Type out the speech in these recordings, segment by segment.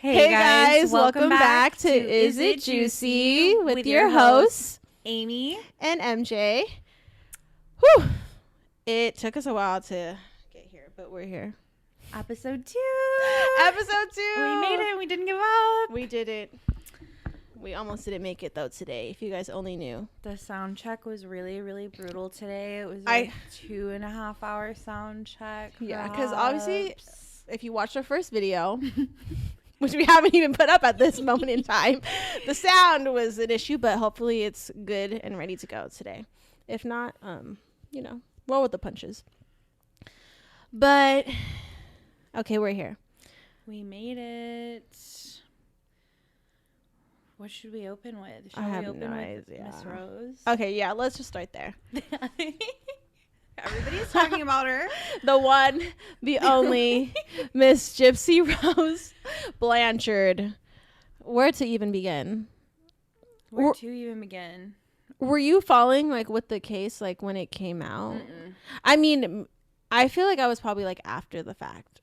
Hey guys, welcome back to Is It Juicy with your hosts, Amy and MJ. Whew. It took us a while to get here, but we're here. Episode 2. Episode 2. We made it. We didn't give up. We did it. We almost didn't make it though today, if you guys only knew. The sound check was really, really brutal today. It was like 2.5 hour sound check. Yeah, because obviously, if you watched our first video, which we haven't even put up at this moment in time, the sound was an issue, but hopefully it's good and ready to go today. If not, roll with the punches. But, okay, we're here. We made it. What should we open with? I have no idea. Miss Rose? Okay, yeah, let's just start there. Everybody's talking about her. The one, the only, Miss Gypsy Rose Blanchard. Where to even begin? Where to even begin? Were you following, like, with the case, like, when it came out? Mm-mm. I mean, I feel like I was probably, like, after the fact.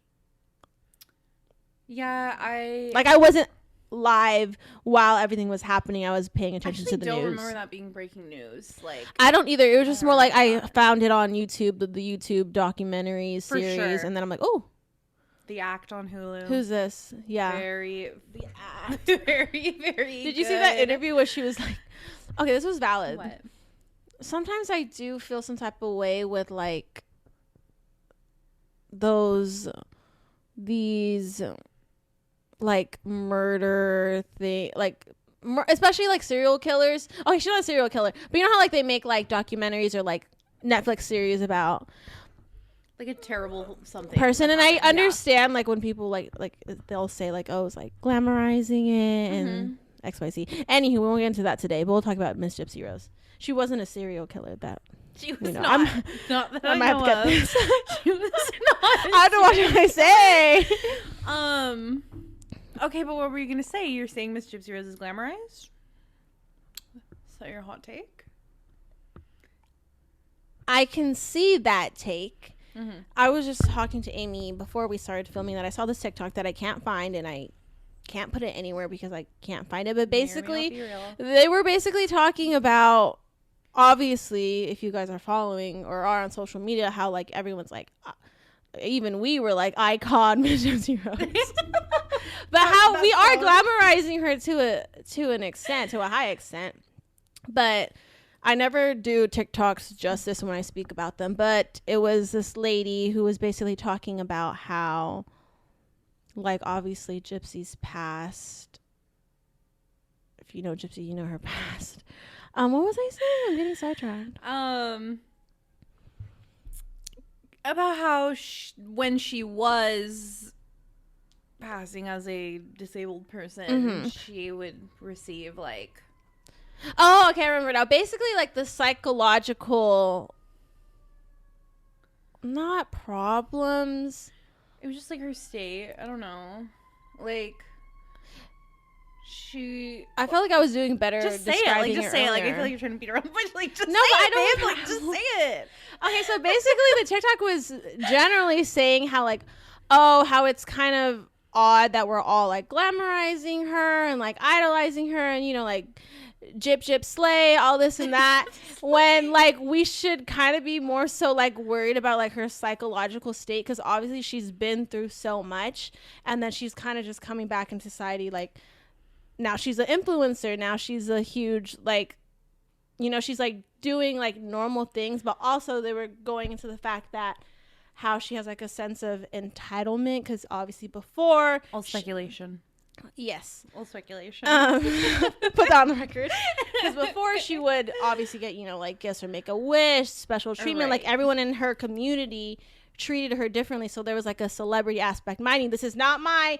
Yeah, I wasn't live while everything was happening. I was paying attention to the news. I don't remember that being breaking news. Like, I don't either. It was just more like I found it on YouTube, the YouTube documentary series, sure. And then I'm like, oh, The Act on Hulu. Who's this? Yeah, The Act. Very, very. Did you see that interview where she was like, okay, this was valid. What? Sometimes I do feel some type of way with like these like murder thing, like especially like serial killers. Okay, she's not a serial killer, but you know how like they make like documentaries or like Netflix series about like a terrible something person, and I understand like when people like they'll say like, oh, it's like glamorizing it and XYZ. Anywho, we won't get into that today, but we'll talk about Miss Gypsy Rose. She wasn't a serial killer. She was not. Not that I might have to get this. She was not. I don't know what I say. Okay, but what were you gonna say? You're saying Miss Gypsy Rose is glamorized? Is that your hot take? I can see that take. Mm-hmm. I was just talking to Amy before we started filming that I saw this TikTok that I can't find, and I can't put it anywhere because I can't find it. But basically, they were basically talking about, obviously, if you guys are following or are on social media, how like everyone's like, even we were like icon Miss Gypsy Rose. But how we are glamorizing her to an extent, to a high extent. But I never do TikToks justice when I speak about them. But it was this lady who was basically talking about how, like, obviously Gypsy's past. If you know Gypsy, you know her past. What was I saying? I'm getting sidetracked. About how when she was passing as a disabled person, she would receive like, oh, okay, I remember now. Basically, like the psychological, not problems. It was just like her state. I don't know, like I felt like I was doing better. Just say it. Like, just say it. Like, I feel like you're trying to beat her up, but like, just no, say but it, I don't. babe. Like, just say it. Okay, so basically, the TikTok was generally saying how like, oh, how it's kind of odd that we're all like glamorizing her and like idolizing her and like gyp slay, all this and that, when like we should kind of be more so like worried about like her psychological state, because obviously she's been through so much, and then she's kind of just coming back in society. Like now she's an influencer, now she's a huge like, she's like doing like normal things, but also they were going into the fact that how she has like a sense of entitlement, because obviously before all speculation. Yes. All speculation. Put that on the record. Because before she would obviously get, like gifts or make a wish, special treatment. Right. Like everyone in her community treated her differently. So there was like a celebrity aspect. Mind, this is not my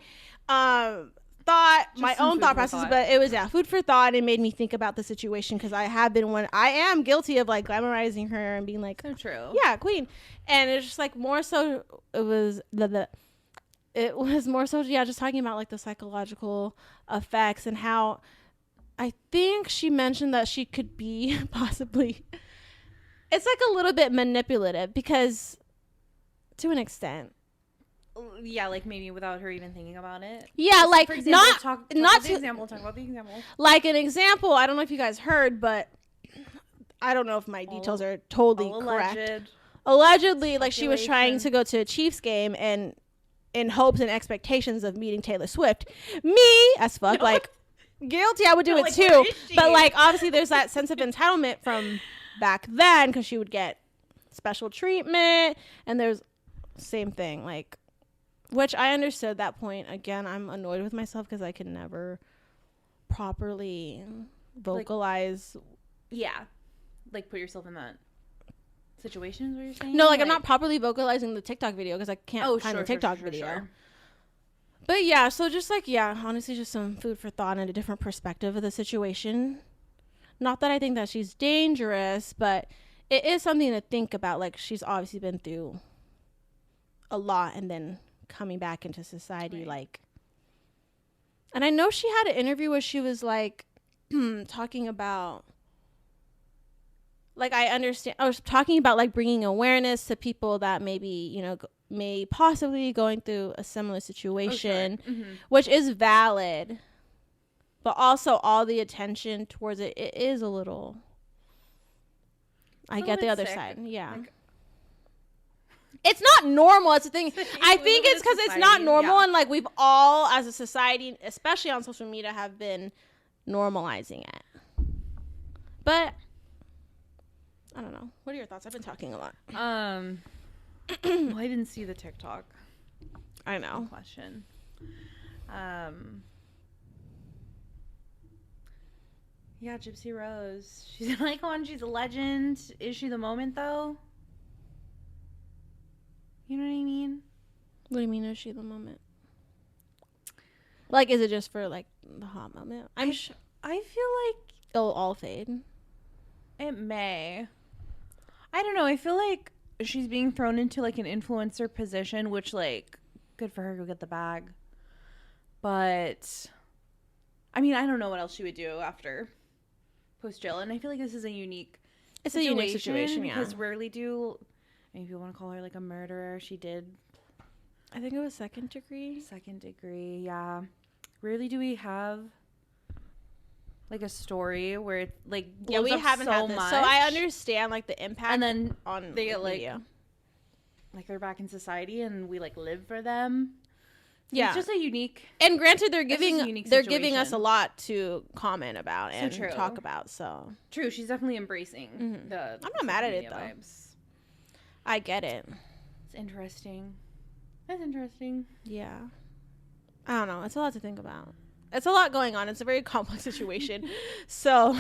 thought, just my own thought process, but it was food for thought. It made me think about the situation, because I am guilty of like glamorizing her and being like, so true. Yeah, queen. And it's just like more so it was more so, just talking about like the psychological effects and how I think she mentioned that she could be possibly, it's like a little bit manipulative, because to an extent, Yeah, like maybe without her even thinking about it. Yeah, like for example, not talk not about the example. Talk about the example. Like an example. I don't know if you guys heard, but I don't know if my details are totally correct. Allegedly, like she was trying to go to a Chiefs game and in hopes and expectations of meeting Taylor Swift. Me as fuck, like guilty. I would do it too. But like obviously, there's that sense of entitlement from back then because she would get special treatment, and there's same thing like, which I understood that point. Again, I'm annoyed with myself because I can never properly vocalize. Like put yourself in that situation is what you're saying? No, like I'm not properly vocalizing the TikTok video because I can't find the TikTok video. Sure. But yeah, so just like, honestly, just some food for thought and a different perspective of the situation. Not that I think that she's dangerous, but it is something to think about. Like she's obviously been through a lot and then coming back into society. Right. Like, and I know she had an interview where she was like talking about, like, I was talking about like bringing awareness to people that maybe, you know, may possibly going through a similar situation, which is valid, but also all the attention towards it is a little, I get the other side. Yeah. Like, it's not normal. It's the thing. I think it's because it's not normal. And like we've all as a society, especially on social media, have been normalizing it. But I don't know. What are your thoughts? I've been talking a lot. Well, I didn't see the TikTok. I know. Question. Yeah, Gypsy Rose. She's an icon. She's a legend. Is she the moment, though? You know what I mean? What do you mean, is she the moment? Like, is it just for, like, the hot moment? I feel like it'll all fade. It may. I don't know. I feel like she's being thrown into, like, an influencer position, which, like, good for her. Go get the bag. But, I mean, I don't know what else she would do after post-jail. And I feel like this is a unique situation, yeah. Because rarely do, I mean, if you want to call her, like, a murderer, she did. I think it was second degree. Second degree, yeah. Rarely do we have, like, a story where it, like, blows we up haven't so had this. much. So I understand, like, the impact. And then on they get, media. like, they're back in society and we, like, live for them. Yeah. It's just a unique. And granted, they're giving us a lot to comment about and talk about. So true. She's definitely embracing the. I'm not mad at it, though. Vibes. I get it. It's interesting. That's interesting. Yeah. I don't know. It's a lot to think about. It's a lot going on. It's a very complex situation. So.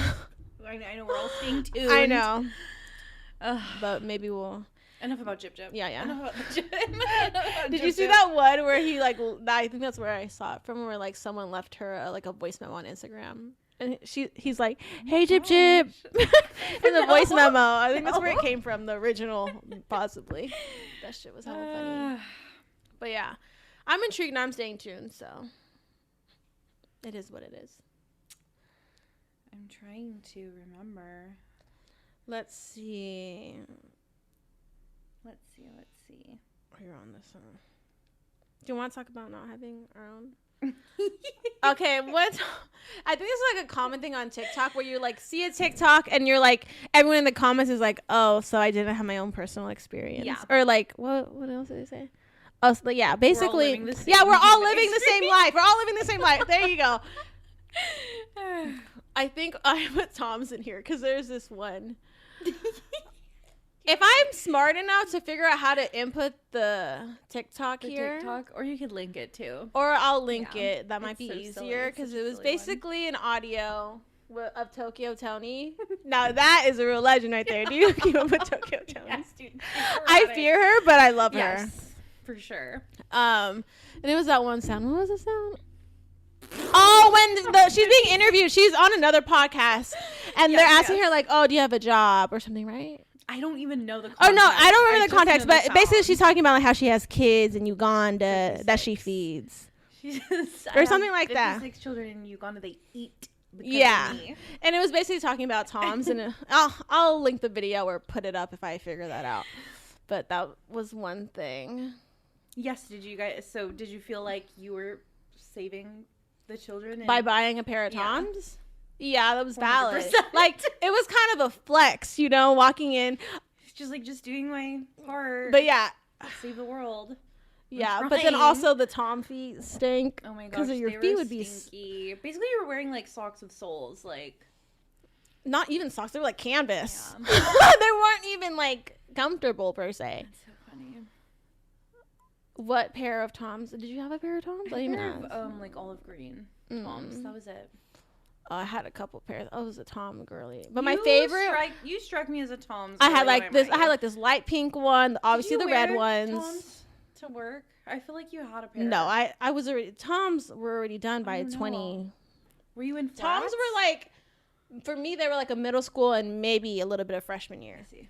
I know we're all staying tuned. I know. But maybe we'll. Enough about Jip Jip. Yeah. Enough about the Jip. Did you see that one where he, like, I think that's where I saw it from, where, like, someone left her, like, a voice memo on Instagram. And he's like, hey, Jip Jip. In the voice memo. I think that's where it came from, the original, possibly. That shit was hella funny. But, yeah. I'm intrigued and I'm staying tuned, so. It is what it is. I'm trying to remember. Let's see. Let's see. You're on this one. Do you want to talk about not having our own? Okay, what? I think it's like a common thing on TikTok where you like see a TikTok and you're like, everyone in the comments is like, oh, so I didn't have my own personal experience. Yeah. Or like, what else did they say? Oh, so, yeah, basically. We're all living the same life. We're all living the same life. There you go. I think I put Tom's in here because there's this one. If I'm smart enough to figure out how to input the TikTok here. Or you could link it too. Or I'll link it. That might be easier because it was basically an audio of Tokyo Toni. Now that is a real legend right there. Do you keep up with Tokyo Toni? Yes, dude. I fear her, but I love her. For sure. And it was that one sound. What was the sound? Oh, when she's being interviewed. She's on another podcast. And they're asking her like, oh, do you have a job or something, right? I don't even know the context. Oh, no, I don't remember the context, but basically she's talking about like how she has kids in Uganda that she feeds. Or something like that. 56 children in Uganda, they eat because of me. And it was basically talking about Tom's, and I'll link the video or put it up if I figure that out. But that was one thing. Yes, did you feel like you were saving the children? By buying a pair of Toms? Yeah, that was valid. 100%. Like, it was kind of a flex, you know, walking in. Just doing my part. But yeah. Save the world. Yeah, but then also the Tom feet stink. Oh my gosh, because your feet would stinky. Basically, you were wearing like socks with soles, like not even socks. They were like canvas. Yeah. They weren't even like comfortable per se. That's so funny. What pair of Toms? Did you have a pair of Toms? I had like olive green Toms. That was it. I had a couple pairs. I was a Tom girly, but my favorite. You struck me as a Tom's. I had like this. I had like this light pink one. Obviously the red ones. Toms to work? I feel like you had a pair. No, I was already. Toms were already done by 20. Were you in flats? Toms were like, for me, they were like a middle school and maybe a little bit of freshman year. I see.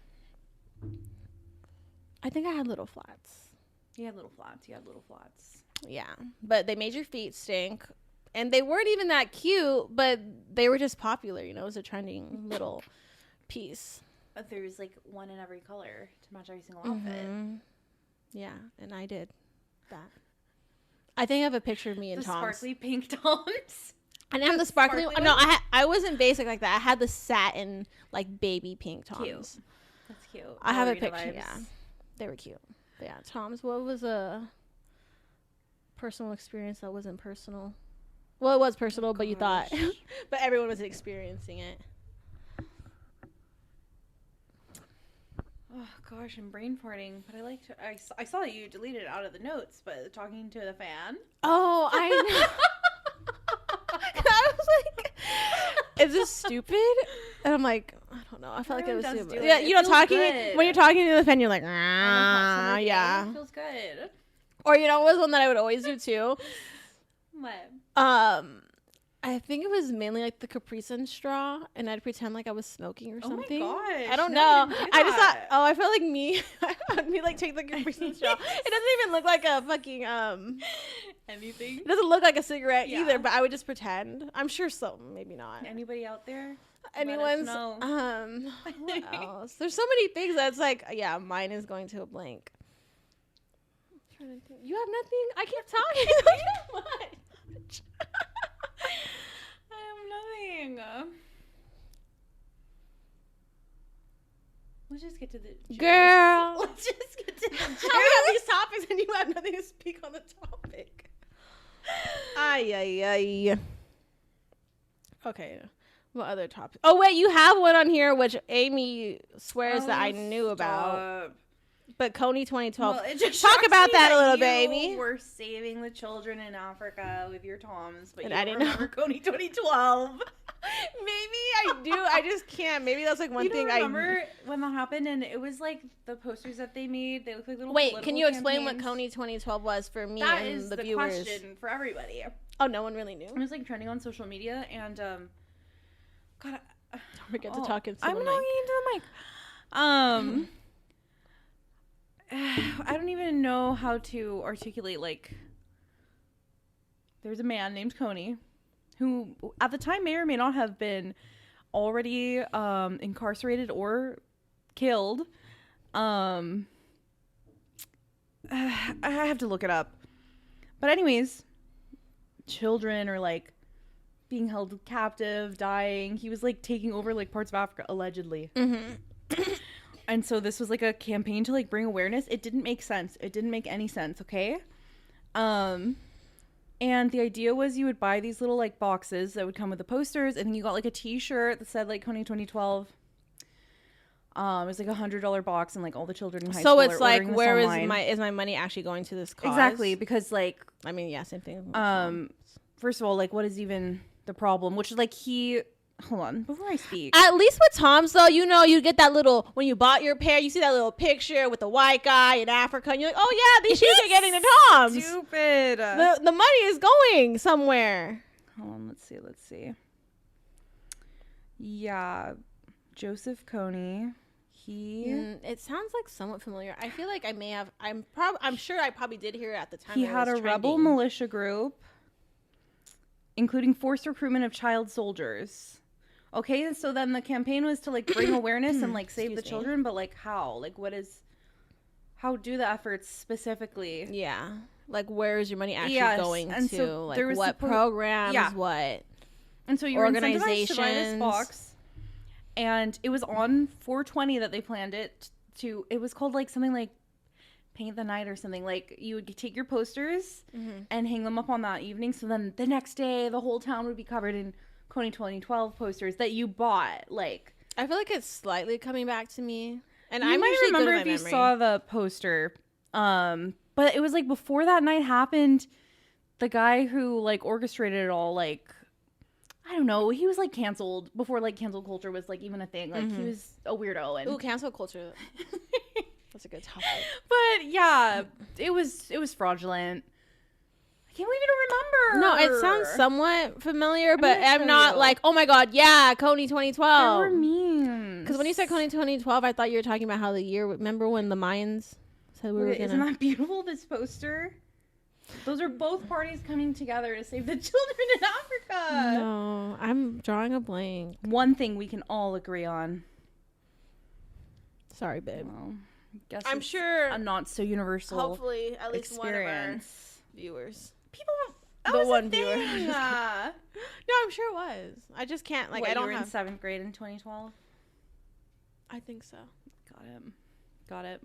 I think I had little flats. You had little flats. Yeah, but they made your feet stink. And they weren't even that cute, but they were just popular, you know. It was a trending little piece. There was like one in every color to match every single outfit. Yeah, and I did that. I think I have a picture of me in Toms. Sparkly pink Toms. I didn't have the sparkly one. No, I wasn't basic like that. I had the satin, like, baby pink Toms. Cute. That's cute. I have a picture, yeah. They were cute. But yeah, Toms, what was a personal experience that wasn't personal? Well, it was personal, but you thought. But everyone was experiencing it. Oh, gosh, I'm brain farting. But I saw you deleted it out of the notes, but talking to the fan. Oh, I know. I was like, is this stupid? And I'm like, I don't know. I felt like it was stupid. Yeah, you know, when you're talking to the fan, you're like, yeah. It feels good. Or, you know, it was one that I would always do, too. What? I think it was mainly like the Capri Sun straw, and I'd pretend like I was smoking or something. Oh my gosh! I don't know. I just thought, I feel like me like take the Capri Sun straw. It doesn't even look like a fucking anything. It doesn't look like a cigarette either, but I would just pretend. I'm sure so, maybe not. Anybody out there? Anyone's what else? There's so many things that's like, yeah, mine is going to a blank. I'm trying to think. You have nothing? I keep talking. I have nothing. Let's just get to the girl. Let's just get to the How we have these topics and you have nothing to speak on the topic. Ay. Okay. What other topic? Oh wait, you have one on here which Amy swears that I knew about. But kony 2012. Well, it just talk about that a little bit, Amy. We're saving the children in Africa with your Toms, but and you I didn't remember kony 2012. Maybe I do. I just can't. Maybe that's like one thing I remember when that happened, and it was like the posters that they made. They look like little. Wait, can you explain what kony 2012 was for me that and is the the viewers? Question for everybody. Oh, no one really knew. It was like trending on social media, and God, don't forget to talk into the mic. I'm talking into the mic. I don't even know how to articulate, like, there's a man named Kony who at the time may or may not have been already incarcerated or killed. I have to look it up. But anyways, children are like being held captive, dying. He was like taking over like parts of Africa, allegedly. And so this was like a campaign to like bring awareness. It didn't make sense. It didn't make any sense, okay? And the idea was you would buy these little like boxes that would come with the posters, and then you got like a t-shirt that said like kony 2012. It was like $100 box, and like all the children in high school. So it's like, where is my money actually going to this cause? Exactly, because like, I mean, yeah, same thing. First of all, like, what is even the problem? Which is like hold on, before I speak. At least with Toms, though, you know, you get that little, when you bought your pair, you see that little picture with the white guy in Africa, and you're like, oh yeah, these shoes are getting the Toms. Stupid. The money is going somewhere. Hold on, let's see. Yeah, Joseph Kony. It sounds like somewhat familiar. I feel like I may have. I'm sure I probably did hear it at the time. He had a rebel militia group, including forced recruitment of child soldiers. Okay, and so then the campaign was to like bring awareness and like save the children, but like how? Like how do the efforts specifically? Yeah. Like, where is your money actually going and to? So like, what programs? What And so you were incentivized to buy this box. And it was on 4/20 that they planned it to. It was called, like, something like Paint the Night or something. Like, you would take your posters and hang them up on that evening. So then the next day, the whole town would be covered in kony 2012 posters that you bought. Like, I feel like it's slightly coming back to me. And I might remember if you saw the poster. But it was like before that night happened, the guy who like orchestrated it all, like, I don't know, he was like canceled before like cancel culture was like even a thing. Like he was a weirdo. And cancel culture. That's a good topic. But yeah, it was fraudulent. I can't believe you don't remember. No, it sounds somewhat familiar, but I'm not like, oh my god, yeah, kony 2012. There were memes. Because when you said kony 2012, I thought you were talking about how the year. Remember when the Mayans said we were gonna? Isn't that beautiful? This poster. Those are both parties coming together to save the children in Africa. No, I'm drawing a blank. One thing we can all agree on. Sorry, babe. Well, guess I'm sure a not so universal. Hopefully, at least experience. one of our viewers. People. That the was one a viewer. thing. No, I'm sure it was. I just can't like. What, I don't you were have. in 7th grade in 2012. I think so. Got it.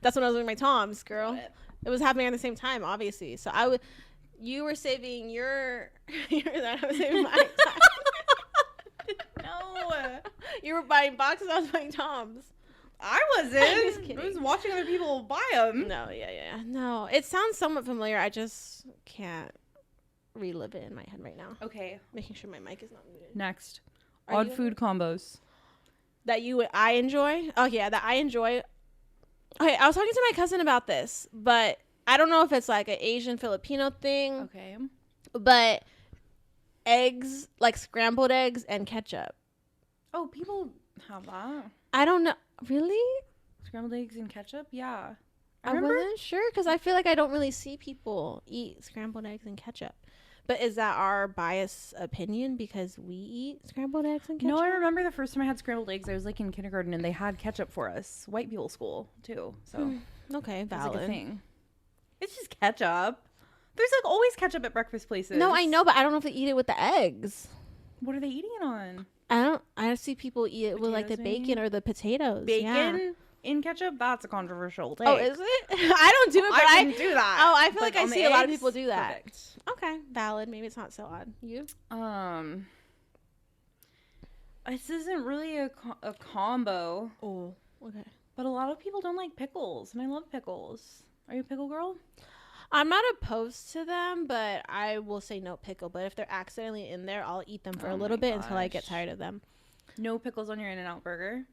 That's when I was doing my Toms, girl. It was happening at the same time, obviously. So you were saving your. I was saving my. No. You were buying boxes. I was buying Toms. I wasn't. I'm just kidding. I was watching other people buy them. No, yeah. No, it sounds somewhat familiar. I just can't relive it in my head right now. Okay. Making sure my mic is not muted. Next. Odd food combos. That I enjoy? Oh, yeah, that I enjoy. Okay, I was talking to my cousin about this, but I don't know if it's like an Asian Filipino thing. Okay. But eggs, like scrambled eggs and ketchup. Oh, people have that. I don't know. Really? Scrambled eggs and ketchup? Yeah. I wasn't sure because I feel like I don't really see people eat scrambled eggs and ketchup. But is that our biased opinion because we eat scrambled eggs and ketchup? No, I remember the first time I had scrambled eggs, I was like in kindergarten and they had ketchup for us. White people school too. So okay, valid. It's like a thing. It's just ketchup. There's like always ketchup at breakfast places. No, I know, but I don't know if they eat it with the eggs. What are they eating it on? I see people eat it with like the bacon or the potatoes. Bacon in ketchup? That's a controversial take. Oh, is it? I don't do it, but I wouldn't do that. Oh, I feel like I see a lot of people do that. Perfect. Okay, valid. Maybe it's not so odd. You? This isn't really a combo. Oh, okay. But a lot of people don't like pickles, and I love pickles. Are you a pickle girl? I'm not opposed to them, but I will say no pickle. But if they're accidentally in there, I'll eat them for a little bit until I get tired of them. No pickles on your In-N-Out burger?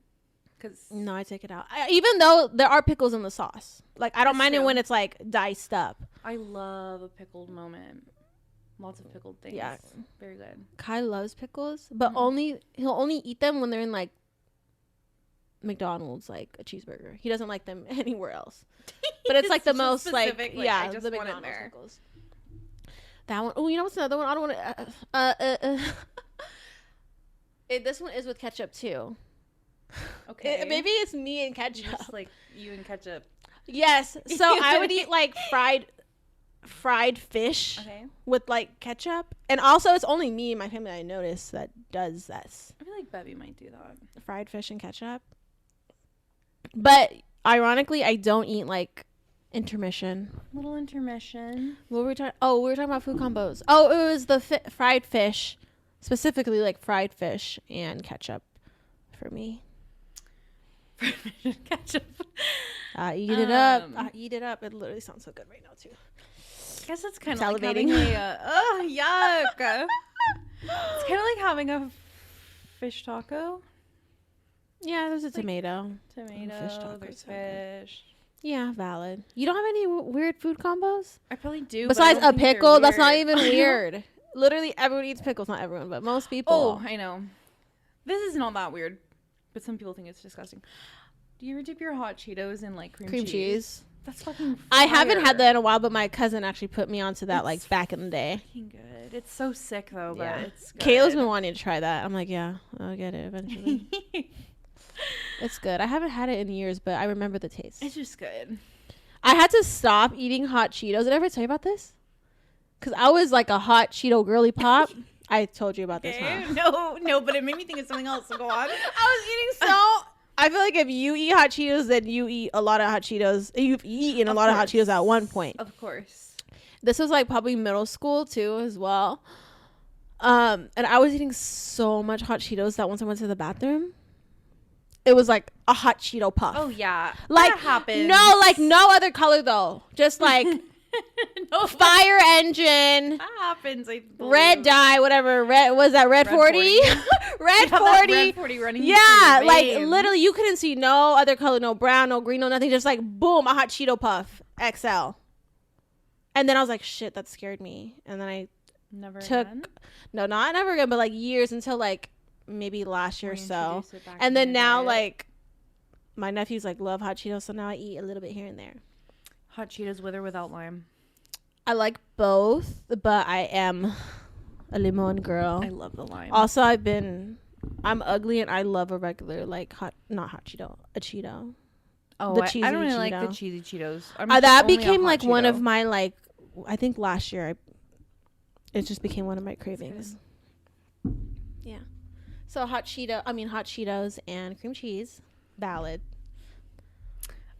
No, I take it out. Even though there are pickles in the sauce. Like, I don't mind it when it's, like, diced up. I love a pickled moment. Lots of pickled things. Yeah. Very good. Kai loves pickles, but he'll only eat them when they're in, like, McDonald's, like, a cheeseburger. He doesn't like them anywhere else. But it's, like, the most, specific, like the McDonald's pickles. That one. Oh, you know what's another one? I don't want to... This one is with ketchup, too. Okay. Maybe it's me and ketchup. Just like you and ketchup. Yes. So I would eat like fried fish with like ketchup. And also it's only me and my family I noticed that does this. I feel like Bevy might do that. Fried fish and ketchup. But ironically, I don't eat like intermission. Little intermission. What were we talking? Oh, we were talking about food combos. Oh, it was the fried fish. Specifically like fried fish and ketchup for me. Ketchup. Eat it up. Eat it up. It literally sounds so good right now too. I guess it's kind of like having yuck. It's kind of like having a fish taco. Yeah, there's a tomato. Fish taco. There's fish. Yeah, valid. You don't have any weird food combos? I probably do. Besides a pickle, that's not even weird. Literally, everyone eats pickles. Not everyone, but most people. Oh, I know. This is not that weird. But some people think it's disgusting. Do you ever dip your hot Cheetos in like cream cheese? That's fucking fire. I haven't had that in a while, but my cousin actually put me onto that like back in the day. Fucking good. It's so sick though, but it's good. Kayla's been wanting to try that. I'm like, yeah, I'll get it eventually. It's good. I haven't had it in years, but I remember the taste. It's just good. I had to stop eating hot Cheetos. Did I ever tell you about this? Because I was like a hot Cheeto girly pop. I told you about this, huh? No, but it made me think of something else. So go on. I was eating so... I feel like if you eat hot Cheetos, then you eat a lot of hot Cheetos. You've eaten a lot of hot Cheetos at one point. Of course. This was like probably middle school too as well. And I was eating so much hot Cheetos that once I went to the bathroom, it was like a hot Cheeto puff. Oh yeah, like that happens. No, like no other color though. Just like no, fire engine. That happens. Red dye, whatever. Red was that red 40? Red 40. Red 40 running. Yeah, like literally, you couldn't see no other color, no brown, no green, no nothing. Just like boom, a hot Cheeto puff XL. And then I was like, shit, that scared me. And then I not never again, but like years until like maybe last year or so. And then now like my nephews like love hot Cheetos, so now I eat a little bit here and there. Hot Cheetos with or without lime? I like both, but I am a limon girl. I love the lime. Also, I'm ugly and I love a regular like not hot Cheeto, a Cheeto. Oh, the cheesy I don't really Cheeto. like the cheesy Cheetos. That became like one of my like, I think last year it just became one of my cravings. Yeah. So hot Cheetos and cream cheese, valid.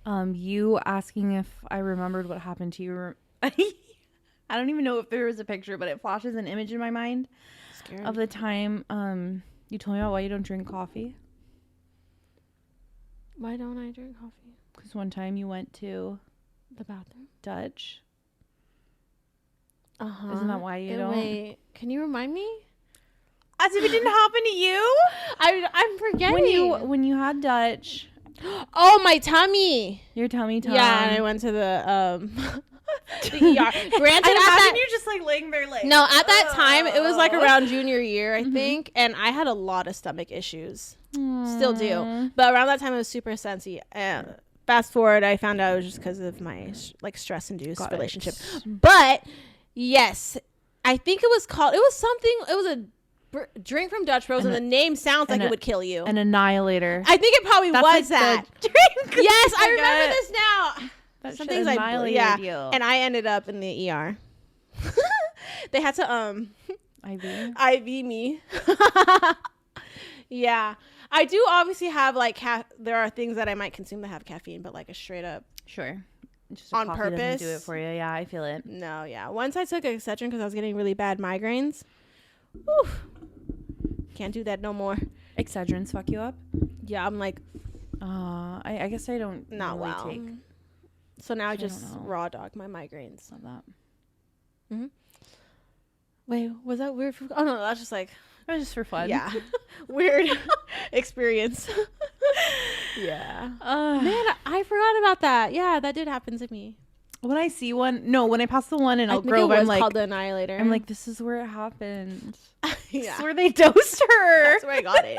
You asking if I remembered what happened to you. I don't even know if there was a picture, but it flashes an image in my mind of the time you told me about why you don't drink coffee. Why don't I drink coffee? Because one time you went to the bathroom. Dutch. Uh-huh. Isn't that why you don't? Wait, can you remind me? As if it didn't happen to you? I'm forgetting. When you had Dutch. Oh, my tummy. Your tummy time. Yeah, and I went to the the ER. Granted, you're just like laying there like. No, at that time it was like around junior year, I think, and I had a lot of stomach issues. Still do, but around that time it was super sensitive. Fast forward, I found out it was just because of my like stress-induced relationship. But yes, I think it was something. It was a drink from Dutch Bros, and the name sounds like it would kill you. An annihilator. I think it probably was like that drink. Yes, I remember this now. That some things annihilated you. And I ended up in the ER. They had to IV me. Yeah, I do obviously have like there are things that I might consume that have caffeine, but like a straight up just on purpose doesn't do it for you. Yeah, I feel it. No, yeah. Once I took Excedrin because I was getting really bad migraines. Whew. Can't do that no more. Excedrins fuck you up? Yeah, I'm like, I guess I don't take. So now I just raw dog my migraines. Love that. Mm-hmm. Wait, was that weird? Oh no, that's just like it was just for fun. Yeah, weird experience. Yeah. Man, I forgot about that. Yeah, that did happen to me. When I see one, when I pass the one in Elk Grove, I'm like, called the Annihilator. I'm like, this is where it happened. Yeah. This is where they dosed her. That's where I got it.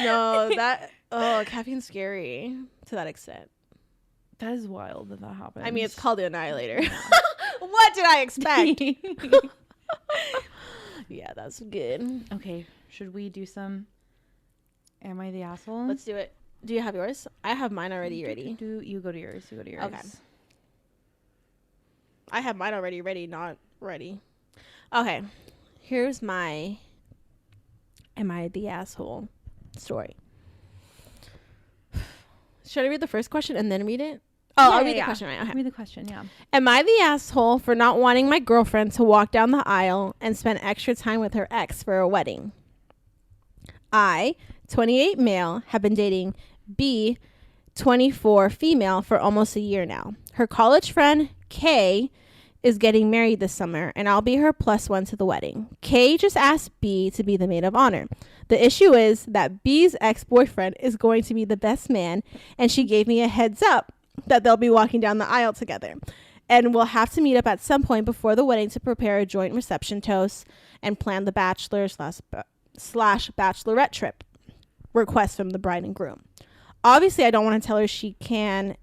No, caffeine's scary to that extent. That is wild that happened. I mean, it's called the Annihilator. What did I expect? Yeah, that's good. Okay, should we do some Am I the Asshole? Let's do it. Do you have yours? I have mine already ready. You go to yours. Okay. I have mine already ready, not ready. Okay. Here's my Am I the Asshole story. Should I read the first question and then read it? Oh, I'll read the question right. Okay. Read the question, yeah. Am I the asshole for not wanting my girlfriend to walk down the aisle and spend extra time with her ex for a wedding? I, 28 male, have been dating B, 24 female, for almost a year now. Her college friend, K, is getting married this summer, and I'll be her +1 to the wedding. K just asked B to be the maid of honor. The issue is that B's ex-boyfriend is going to be the best man, and she gave me a heads up that they'll be walking down the aisle together. And we'll have to meet up at some point before the wedding to prepare a joint reception toast and plan the bachelor / bachelorette trip. Request from the bride and groom. Obviously, I don't want to tell her I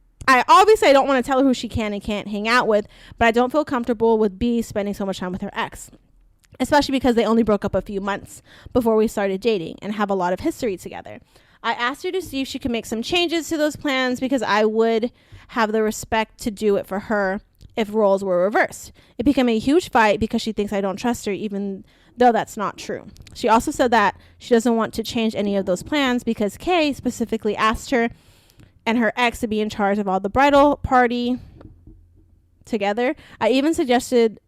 don't want to tell her who she can and can't hang out with, but I don't feel comfortable with B spending so much time with her ex, especially because they only broke up a few months before we started dating and have a lot of history together. I asked her to see if she could make some changes to those plans because I would have the respect to do it for her if roles were reversed. It became a huge fight because she thinks I don't trust her, even though that's not true. She also said that she doesn't want to change any of those plans because Kay specifically asked her and her ex to be in charge of all the bridal party together. I even suggested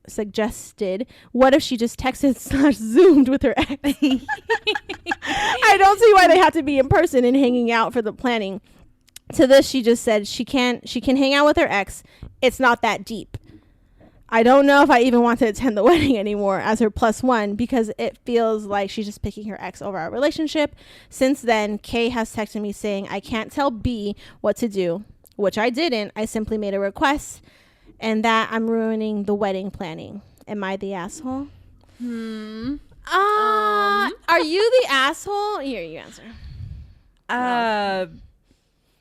what if she just texted / zoomed with her ex. I don't see why they have to be in person and hanging out for the planning. To this, she just said she can hang out with her ex. It's not that deep. I don't know if I even want to attend the wedding anymore as her +1 because it feels like she's just picking her ex over our relationship. Since then, Kay has texted me saying I can't tell B what to do, which I didn't. I simply made a request and that I'm ruining the wedding planning. Am I the asshole? Are you the asshole? Here, you answer.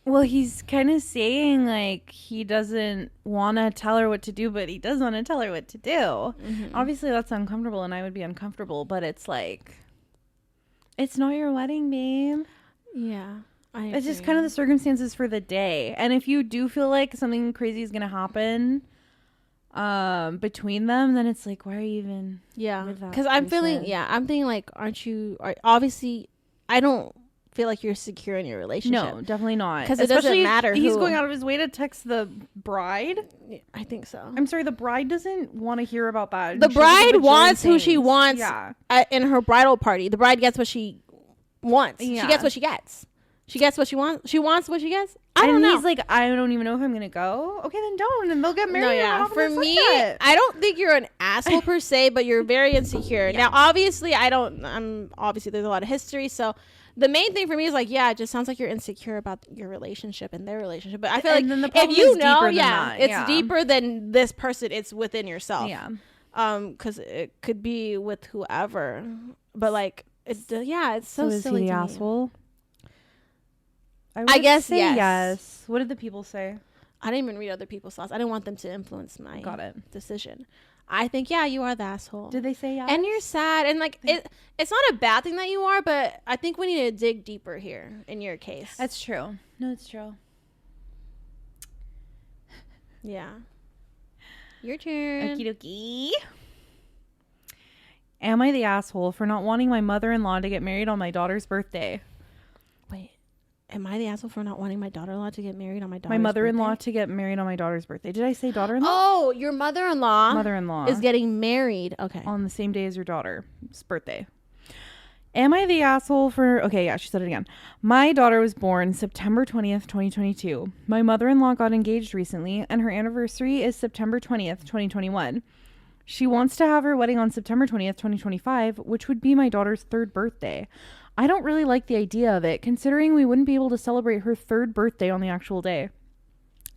Well, he's kind of saying like he doesn't want to tell her what to do, but he does want to tell her what to do. Mm-hmm. Obviously, that's uncomfortable, and I would be uncomfortable. But it's like, it's not your wedding, babe. Yeah, it's just kind of the circumstances for the day. And if you do feel like something crazy is gonna happen, between them, then it's like, why are you even? Yeah, because I'm thinking like, obviously, I don't feel like you're secure in your relationship. No, definitely not. Because it doesn't matter. He's going out of his way to text the bride. I think so. I'm sorry, the bride doesn't want to hear about that. The bride wants who she wants in her bridal party. The bride gets what she wants. Yeah. She gets what she gets. She gets what she wants. She wants what she gets. I don't know. He's like, I don't even know if I'm going to go. Okay, then don't. And they'll get married. No, yeah. For me, I don't think you're an asshole per se, but you're very insecure. Yeah. Now, obviously, obviously there's a lot of history, so the main thing for me is like, yeah, it just sounds like you're insecure about your relationship and their relationship. But I feel like if you know, it's deeper than this person. It's within yourself. Yeah. Because it could be with whoever. But like, it's so silly. Is he the asshole? I guess say yes. What did the people say? I didn't even read other people's thoughts. I didn't want them to influence my decision. I think, yeah, you are the asshole. Did they say yes? And you're sad. And, like, it's not a bad thing that you are, but I think we need to dig deeper here in your case. That's true. No, it's true. Yeah. Your turn. Okie dokie. Am I the asshole for not wanting my mother-in-law to get married on my daughter's birthday? Wait. Am I the asshole for not wanting my daughter-in-law to get married on my daughter's birthday? My mother-in-law birthday? to get married on my daughter's birthday. Did I say daughter-in-law? Oh, your mother-in-law. Mother-in-law. Is getting married. Okay. On the same day as your daughter's birthday. Am I the asshole for... Okay, yeah, she said it again. My daughter was born September 20th, 2022. My mother-in-law got engaged recently, and her anniversary is September 20th, 2021. She wants to have her wedding on September 20th, 2025, which would be my daughter's 3rd birthday. I don't really like the idea of it, considering we wouldn't be able to celebrate her 3rd birthday on the actual day.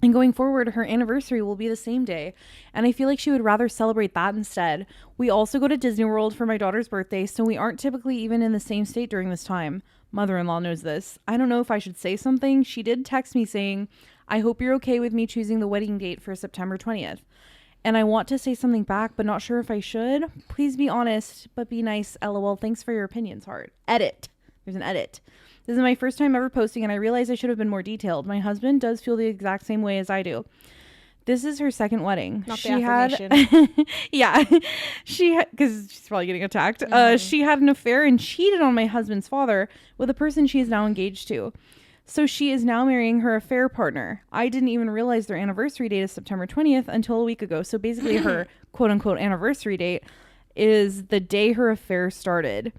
And going forward, her anniversary will be the same day, and I feel like she would rather celebrate that instead. We also go to Disney World for my daughter's birthday, so we aren't typically even in the same state during this time. Mother-in-law knows this. I don't know if I should say something. She did text me saying, I hope you're okay with me choosing the wedding date for September 20th. And I want to say something back, but not sure if I should. Please be honest, but be nice. LOL. Thanks for your opinions, heart. Edit. There's an edit. This is my first time ever posting, and I realize I should have been more detailed. My husband does feel the exact same way as I do. This is her 2nd wedding. Not the affirmation. Yeah. Because she's probably getting attacked. Mm-hmm. She had an affair and cheated on my husband's father with a person she is now engaged to. So she is now marrying her affair partner. I didn't even realize their anniversary date is September 20th until a week ago. So basically her quote-unquote anniversary date is the day her affair started.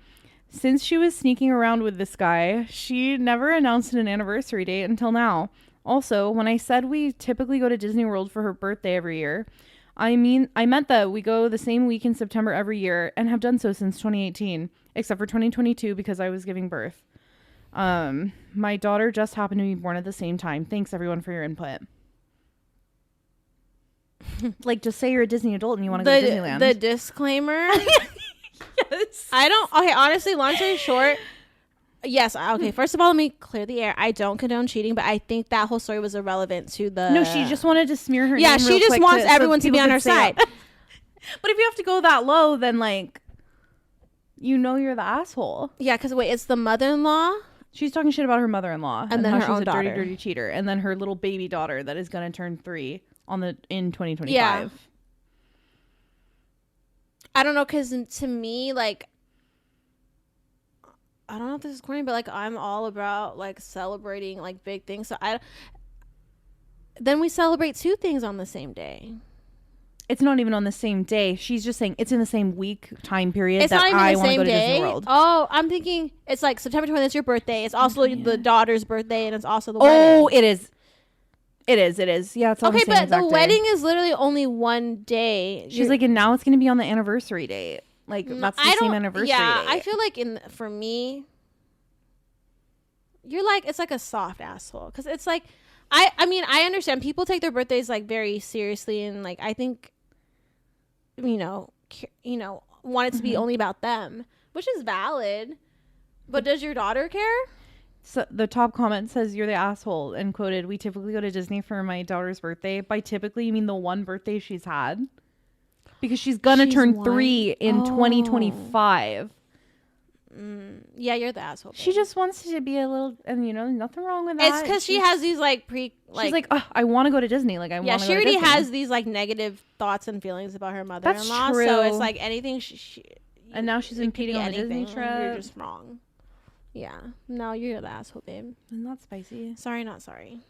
Since she was sneaking around with this guy, she never announced an anniversary date until now. Also, when I said we typically go to Disney World for her birthday every year, I meant that we go the same week in September every year and have done so since 2018, except for 2022 because I was giving birth. My daughter just happened to be born at the same time. Thanks everyone for your input. Like, just say you're a Disney adult and you want to go to Disneyland. The disclaimer. Yes. Honestly, long story short, yes. Okay, first of all, let me clear the air. I don't condone cheating, but I think that whole story was irrelevant to the... No, she just wanted to smear her name. Yeah, she just wants everyone to be on her side. But if you have to go that low, then, like, you know you're the asshole. Yeah, because wait, it's the mother-in-law She's talking shit about her mother-in-law and then how her she's own a daughter. dirty cheater, and then her little baby daughter that is gonna turn 3 in 2025. Yeah. I don't know, because to me, like, I don't know if this is corny, but like I'm all about like celebrating like big things. So then we celebrate 2 things on the same day. It's not even on the same day. She's just saying it's in the same week time period It's that not even I the want to same go to day. Disney World. Oh, I'm thinking it's like September 20th is your birthday. It's also the daughter's birthday, and it's also the Oh, wedding. it is. It is. Yeah, it's on the same exact but the day. wedding is literally only one day. She's like, and now it's going to be on the anniversary date. Like, that's the same anniversary date. I feel like for me, you're like, it's like a soft asshole. Because it's like, I mean, I understand people take their birthdays like very seriously. And like, I think, want it to be only about them, which is valid. But does your daughter care? So the top comment says, you're the asshole, and quoted, we typically go to Disney for my daughter's birthday. By typically, you mean the one birthday she's had? Because she's going to turn 3 in 2025. Yeah, you're the asshole. She just wants to be a little, and nothing wrong with that. It's because she has these like she's like, oh, I want to go to Disney. Like, I want to go to Disney. Yeah, she already has these like negative thoughts and feelings about her mother-in-law. That's true. So it's like anything and now she's impeding on the Disney trip. You're just wrong. Yeah. No, you're the asshole, babe. Not spicy. Sorry, not sorry.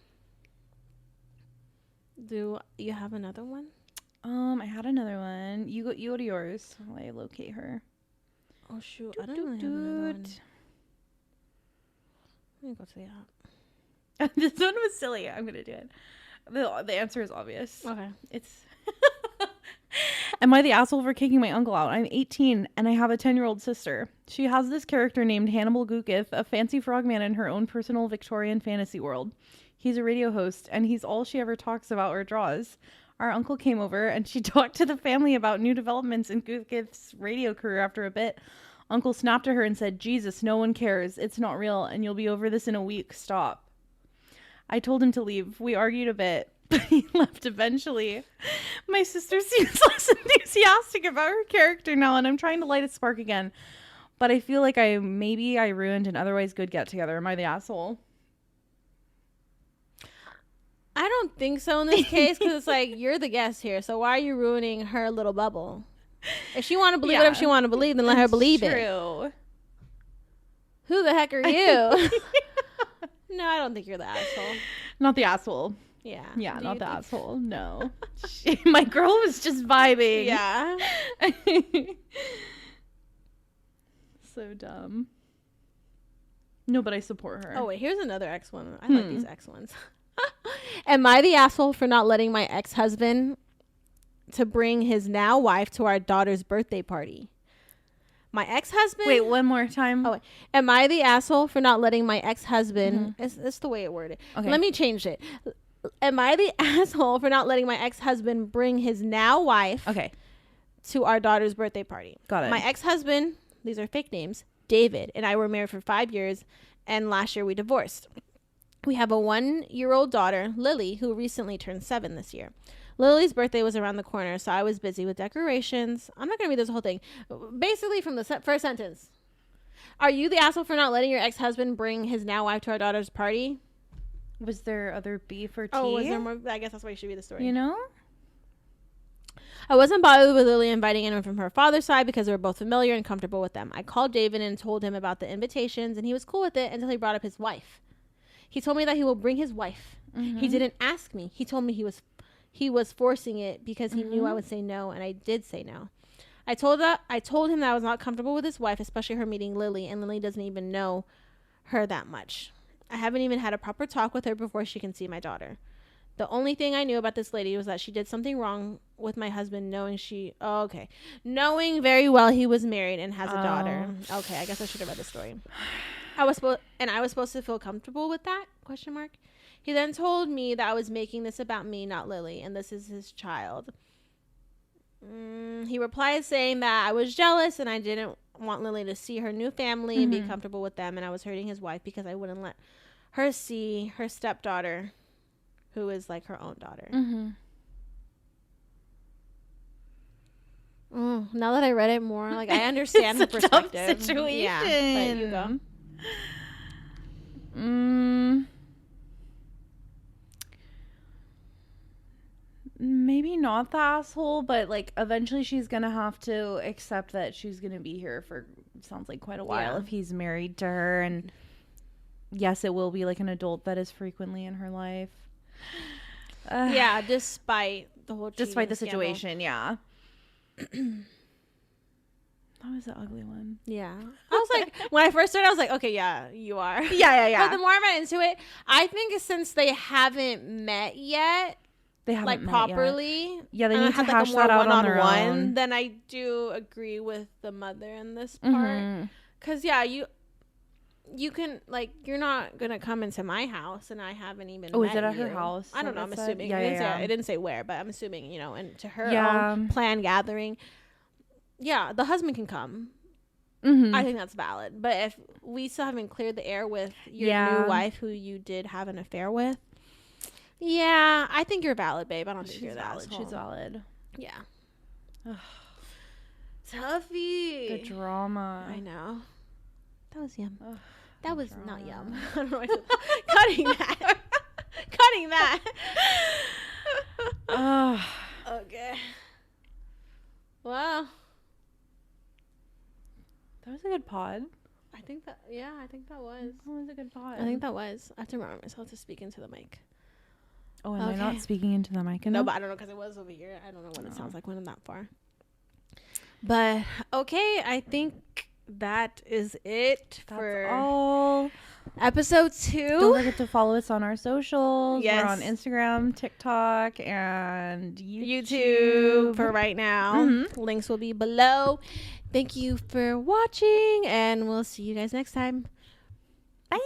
Do you have another one? I had another one. You go to yours while I locate her. Oh shoot, I don't really have another one. Let me go to the app. This one was silly. I'm gonna do it. The answer is obvious. Okay. It's am I the asshole for kicking my uncle out? I'm 18 and I have a 10-year-old sister. She has this character named Hannibal Gookith, a fancy frogman in her own personal Victorian fantasy world. He's a radio host and he's all she ever talks about or draws. Our uncle came over and she talked to the family about new developments in Gookith's radio career. After a bit, Uncle snapped at her and said, Jesus, no one cares. It's not real and you'll be over this in a week. Stop. I told him to leave. We argued a bit, but he left eventually. My sister seems less enthusiastic about her character now, and I'm trying to light a spark again. But I feel like I ruined an otherwise good get-together. Am I the asshole? I don't think so in this case, because it's like, you're the guest here, so why are you ruining her little bubble? If she want to believe whatever she want to believe, then let her believe it. True. Who the heck are you? No, I don't think you're the asshole. Not the asshole. Yeah. Yeah, not the asshole. No. My girl was just vibing. Yeah. So dumb. No, but I support her. Oh, wait. Here's another X one. I like these X ones. Am I the asshole for not letting my ex-husband to bring his now wife to our daughter's birthday party? My ex-husband... Wait, one more time. Oh, wait. Am I the asshole for not letting my ex-husband... It's the way it worded. Okay. Let me change it. Am I the asshole for not letting my ex-husband bring his now wife to our daughter's birthday party? Got it. My ex-husband, these are fake names, David, and I were married for 5 years, and last year we divorced. We have a 1-year-old daughter, Lily, who recently turned 7 this year. Lily's birthday was around the corner, so I was busy with decorations. I'm not going to read this whole thing. Basically, from the first sentence. Are you the asshole for not letting your ex-husband bring his now wife to our daughter's party? Was there other beef or tea? Oh, was there more? I guess that's why you should read the story. You know? I wasn't bothered with Lily inviting anyone from her father's side because we were both familiar and comfortable with them. I called David and told him about the invitations, and he was cool with it until he brought up his wife. He told me that he will bring his wife. He didn't ask me. He told me he was forcing it because he knew I would say no, and I did say no. I told him that I was not comfortable with his wife, especially her meeting Lily, and Lily doesn't even know her that much. I haven't even had a proper talk with her before she can see my daughter. The only thing I knew about this lady was that she did something wrong with my husband, knowing very well he was married and has a daughter. Okay, I guess I should have read the story. I was supposed to feel comfortable with that? ? He then told me that I was making this about me, not Lily, and this is his child. He replied saying that I was jealous and I didn't want Lily to see her new family and be comfortable with them, and I was hurting his wife because I wouldn't let her see her stepdaughter, who is like her own daughter. Now that I read it more, like I understand the perspective. Tough situation. Yeah, but you go. Maybe not the asshole, but like eventually she's gonna have to accept that she's gonna be here for, sounds like, quite a while if he's married to her. And yes, it will be like an adult that is frequently in her life. Yeah, despite the situation, yeah. That was the ugly one. Yeah. I was like, when I first started, I was like, okay, yeah, you are. Yeah. But the more I went into it, I think since they haven't met yet, they haven't like met properly. Yet. Yeah, they need to hash that out on their own. Then I do agree with the mother in this part. Because, yeah, you can, like, you're not going to come into my house and I haven't even met you. Oh, is it at her house? I don't know. I'm assuming. Yeah, it didn't say where, but I'm assuming, you know, and to her own plan gathering. Yeah, the husband can come. I think that's valid. But if we still haven't cleared the air with your new wife who you did have an affair with, yeah, I think you're valid, babe. I don't think you're valid. She's valid. Yeah. Tuffy. The drama. I know. That was yum. That was drama. Not yum. I don't know why cutting that. Cutting that. Okay. Wow. That was a good pod. I think that was. That was a good pod. I think that was. I have to remind myself to speak into the mic. Oh, am I not speaking into the mic enough? No, but I don't know because it was over here. I don't know what it sounds like when I'm that far. But, okay, I think that is it for all. Episode 2. Don't forget to follow us on our socials. Yes. We're on Instagram, TikTok, and YouTube for right now. Links will be below. Thank you for watching, and we'll see you guys next time. Bye.